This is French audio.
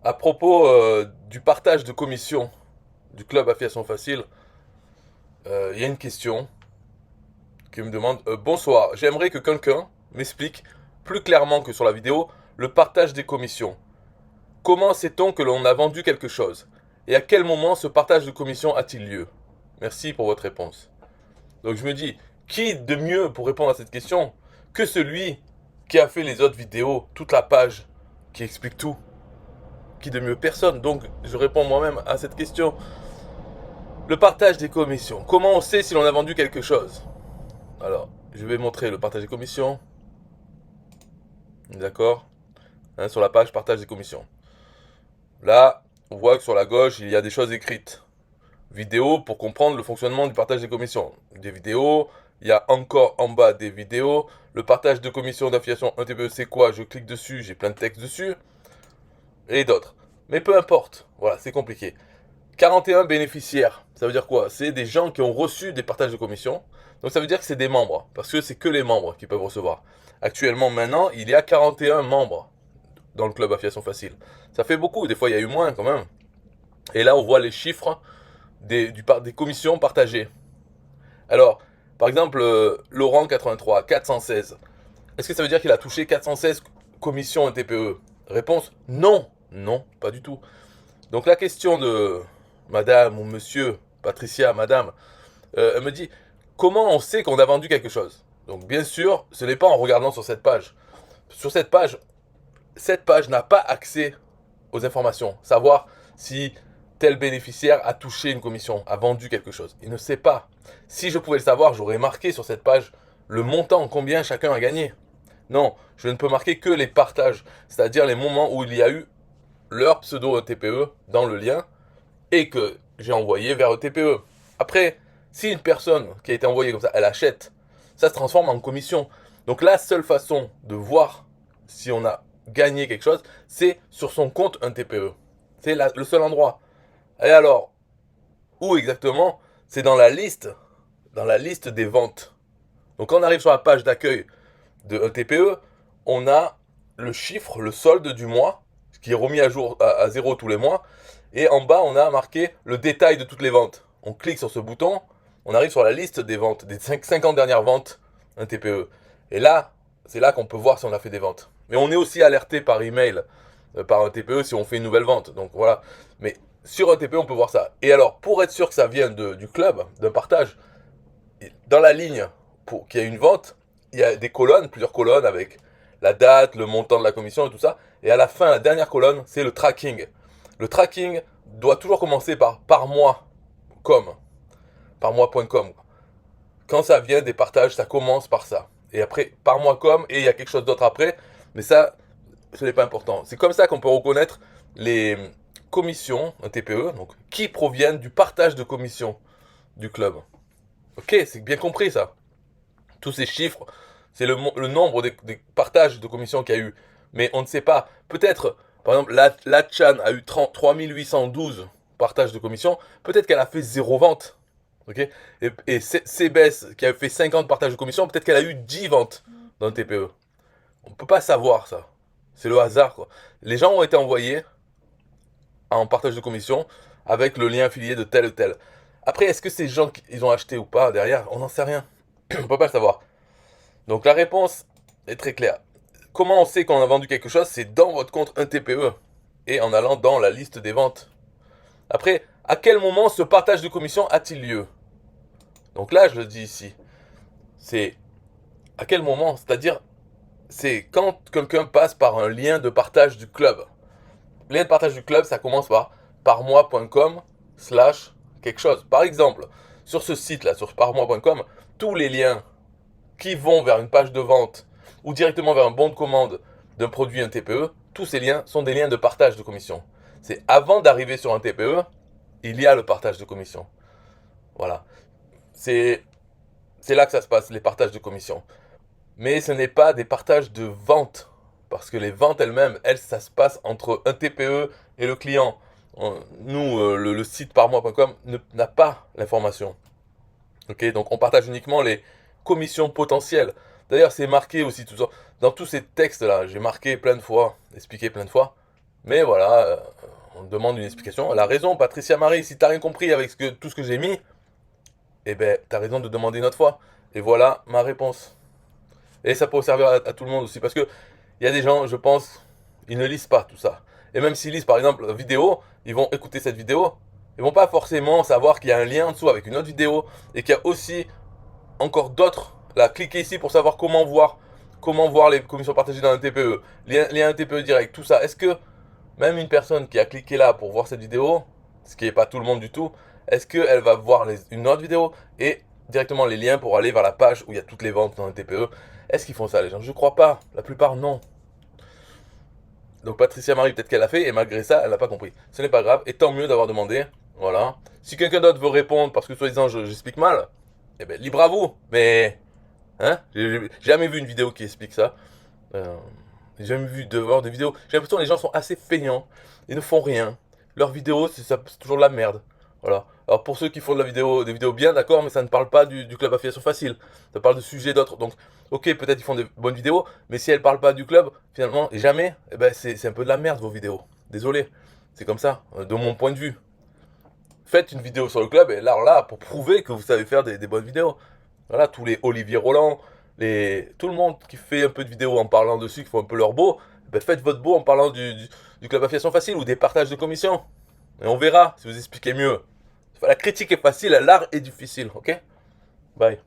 À propos du partage de commission du club Affiliation Facile, il y a une question qui me demande bonsoir, j'aimerais que quelqu'un m'explique plus clairement que sur la vidéo le partage des commissions. Comment sait-on que l'on a vendu quelque chose? Et à quel moment ce partage de commission a-t-il lieu? Merci pour votre réponse. Donc je me dis, qui de mieux pour répondre à cette question que celui qui a fait les autres vidéos, toute la page, qui explique tout? Qui de mieux? Personne. Donc je réponds moi-même à cette question. Le partage des commissions. Comment on sait si l'on a vendu quelque chose? Alors, je vais montrer le partage des commissions. D'accord, hein, sur la page partage des commissions. Là, on voit que sur la gauche, il y a des choses écrites. Vidéo pour comprendre le fonctionnement du partage des commissions. Des vidéos, il y a encore en bas des vidéos. Le partage de commissions d'affiliation 1TPE, c'est quoi? Je clique dessus, j'ai plein de textes dessus. Et d'autres. Mais peu importe, voilà, c'est compliqué. 41 bénéficiaires, ça veut dire quoi? C'est des gens qui ont reçu des partages de commissions. Donc ça veut dire que c'est des membres, parce que c'est que les membres qui peuvent recevoir. Actuellement, maintenant, il y a 41 membres dans le club Affiliation Facile. Ça fait beaucoup, des fois il y a eu moins quand même. Et là, on voit les chiffres des commissions partagées. Alors, par exemple, Laurent 83, 416. Est-ce que ça veut dire qu'il a touché 416 commissions TPE? Réponse, non. Non, pas du tout. Donc la question de madame ou monsieur, Patricia, madame, elle me dit, comment on sait qu'on a vendu quelque chose? Donc bien sûr, ce n'est pas en regardant sur cette page. Sur cette page n'a pas accès aux informations. Savoir si tel bénéficiaire a touché une commission, a vendu quelque chose. Il ne sait pas. Si je pouvais le savoir, j'aurais marqué sur cette page le montant, combien chacun a gagné. Non, je ne peux marquer que les partages, c'est-à-dire les moments où il y a eu leur pseudo TPE dans le lien et que j'ai envoyé vers TPE. Après, si une personne qui a été envoyée comme ça, elle achète, ça se transforme en commission. Donc la seule façon de voir si on a gagné quelque chose, c'est sur son compte un TPE. C'est le seul endroit. Et alors, où exactement? C'est dans la liste des ventes. Donc quand on arrive sur la page d'accueil de un TPE, on a le chiffre, le solde du mois, qui est remis à jour à zéro tous les mois. Et en bas, on a marqué le détail de toutes les ventes. On clique sur ce bouton, on arrive sur la liste des ventes, des 50 dernières ventes, un TPE. Et là, c'est là qu'on peut voir si on a fait des ventes. Mais on est aussi alerté par email, par un TPE si on fait une nouvelle vente. Donc voilà. Mais sur un TPE, on peut voir ça. Et alors, pour être sûr que ça vient du club, d'un partage, dans la ligne pour qu'il y ait une vente, il y a des colonnes, plusieurs colonnes avec la date, le montant de la commission et tout ça. Et à la fin, la dernière colonne, c'est le tracking. Le tracking doit toujours commencer par mois, comme, par mois.com. Quand ça vient des partages, ça commence par ça. Et après, par mois comme, et il y a quelque chose d'autre après. Mais ça, ce n'est pas important. C'est comme ça qu'on peut reconnaître les commissions, un TPE, donc, qui proviennent du partage de commissions du club. Ok, c'est bien compris ça. Tous ces chiffres, c'est le nombre des partages de commissions qu'il y a eu. Mais on ne sait pas. Peut-être, par exemple, la Chan a eu 3812 partages de commissions. Peut-être qu'elle a fait zéro vente. Ok, et CBS qui a fait 50 partages de commissions, peut-être qu'elle a eu 10 ventes dans le TPE. On ne peut pas savoir ça. C'est le hasard, quoi. Les gens ont été envoyés en partage de commission avec le lien affilié de tel ou tel. Après, est-ce que ces gens, ils ont acheté ou pas derrière? On n'en sait rien. On ne peut pas le savoir. Donc la réponse est très claire. Comment on sait qu'on a vendu quelque chose? C'est dans votre compte 1TPE et en allant dans la liste des ventes. Après, à quel moment ce partage de commission a-t-il lieu? Donc là, je le dis ici. C'est à quel moment? C'est-à-dire, c'est quand quelqu'un passe par un lien de partage du club. Le lien de partage du club, ça commence par moi.com slash quelque chose. Par exemple, sur ce site-là, sur parmois.com, tous les liens qui vont vers une page de vente ou directement vers un bon de commande d'un produit, un TPE, tous ces liens sont des liens de partage de commission. C'est avant d'arriver sur un TPE, il y a le partage de commission. Voilà. C'est là que ça se passe, les partages de commission. Mais ce n'est pas des partages de vente. Parce que les ventes elles-mêmes, ça se passe entre un TPE et le client. Nous, le site parmois.com n'a pas l'information. Ok, donc on partage uniquement les commissions potentielles. D'ailleurs, c'est marqué aussi dans tous ces textes-là. J'ai marqué plein de fois, expliqué plein de fois. Mais voilà, on demande une explication. Elle a raison, Patricia Marie, si t'as rien compris avec tout ce que j'ai mis, eh ben, t'as raison de demander une autre fois. Et voilà ma réponse. Et ça peut servir à tout le monde aussi, parce que il y a des gens, je pense, ils ne lisent pas tout ça. Et même s'ils lisent, par exemple, la vidéo, ils vont écouter cette vidéo, ils vont pas forcément savoir qu'il y a un lien en dessous avec une autre vidéo, et qu'il y a aussi encore d'autres. Là, cliquez ici pour savoir comment voir les commissions partagées dans un TPE, lien un TPE direct, tout ça. Est-ce que même une personne qui a cliqué là pour voir cette vidéo, ce qui n'est pas tout le monde du tout, est-ce qu'elle va voir une autre vidéo et directement les liens pour aller vers la page où il y a toutes les ventes dans un TPE? Est-ce qu'ils font ça les gens? Je crois pas. La plupart non. Donc Patricia Marie, peut-être qu'elle l'a fait et malgré ça, elle n'a pas compris. Ce n'est pas grave et tant mieux d'avoir demandé. Voilà. Si quelqu'un d'autre veut répondre parce que soi-disant j'explique mal, eh ben libre à vous. Mais hein, j'ai jamais vu une vidéo qui explique ça. J'ai jamais vu de voir des vidéos. J'ai l'impression que les gens sont assez feignants. Ils ne font rien. Leurs vidéos, c'est toujours de la merde. Voilà. Alors pour ceux qui font des vidéos bien, d'accord, mais ça ne parle pas du club affiliation facile. Ça parle de sujets d'autres. Donc, ok, peut-être ils font des bonnes vidéos, mais si elles parlent pas du club, finalement, et jamais, eh ben c'est un peu de la merde vos vidéos. Désolé. C'est comme ça, de mon point de vue. Faites une vidéo sur le club, et là, pour prouver que vous savez faire des bonnes vidéos. Voilà, tous les Olivier Roland, tout le monde qui fait un peu de vidéos en parlant dessus, qui font un peu leur beau, ben faites votre beau en parlant du club affiliation facile ou des partages de commissions. Et on verra si vous expliquez mieux. La critique est facile, l'art est difficile, ok? Bye.